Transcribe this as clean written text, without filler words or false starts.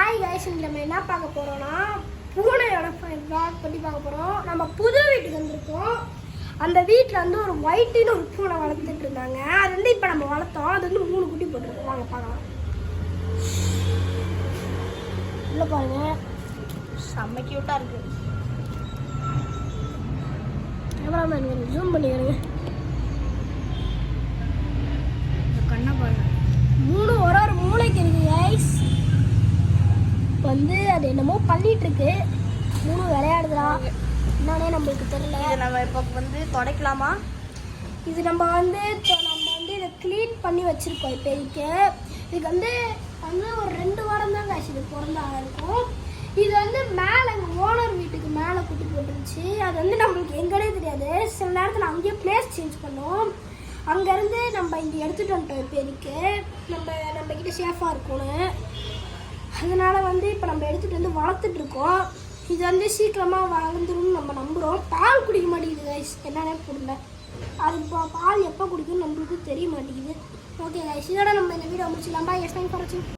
Hi guys, நம்ம என்ன பார்க்க போகிறோம்னா பூனையோட வ்ளாக் பற்றி பார்க்க போகிறோம். நம்ம புது வீட்டுக்கு வந்திருக்கோம். அந்த வீட்டில் வந்து ஒரு ஒயிட்டின்னு ஒரு பூனை வளர்த்துட்டு இருந்தாங்க. அது வந்து இப்போ நம்ம வளர்த்தோம். அது வந்து 3 குட்டி போட்டிருக்கோம். வாங்க பார்க்கலாம். இல்லை பாருங்க, செம்ம க்யூட்டாக இருக்குது. கேமராமேன் ஜூம் பண்ணிக்கிறேங்க. கண்ணை பாருங்க, 3 ஒரு மூளைக்கு இருக்குது கைஸ். வந்து அது என்னமோ பண்ணிட்டு இருக்கு. 3 விளையாடுதா என்னன்னே நம்மளுக்கு தெரியல. நம்ம இப்போ வந்து துடைக்கலாமா? இது நம்ம வந்து இதை க்ளீன் பண்ணி வச்சுருக்கோம். இப்போதைக்கு இதுக்கு வந்து ஒரு 2 வாரம் தான் காய்ச்சி இது பிறந்தாக இருக்கும். இது வந்து மேலே எங்கள் ஓனர் வீட்டுக்கு மேலே குட்டி போட்டுருந்துச்சு. அது வந்து நம்மளுக்கு எங்கடே தெரியாது. சில நேரத்தில் அங்கேயே பிளேஸ் சேஞ்ச் பண்ணோம். அங்கேருந்து நம்ம இங்கே எடுத்துகிட்டு வந்துட்டோம். இப்போதைக்கு நம்மக்கிட்ட சேஃபாக இருக்கணும். அதனால் வந்து இப்போ நம்ம எடுத்துகிட்டு வந்து வளர்த்துட்ருக்கோம். இது வந்து சீக்கிரமாக வளர்ந்துரும்னு நம்ம நம்புகிறோம். பால் குடிக்க மாட்டேங்குது கைஸ், என்னன்னே புரியல. அது இப்போ பால் எப்போ குடிக்கும்னு நம்மளுக்கு தெரிய மாட்டேங்குது. ஓகே கைஸ், இதோட நம்ம இந்த வீடியோ முடிச்சிடலாம். பாய், எஸ், தேங்க்ஸ் ஃபார் வாட்சிங்.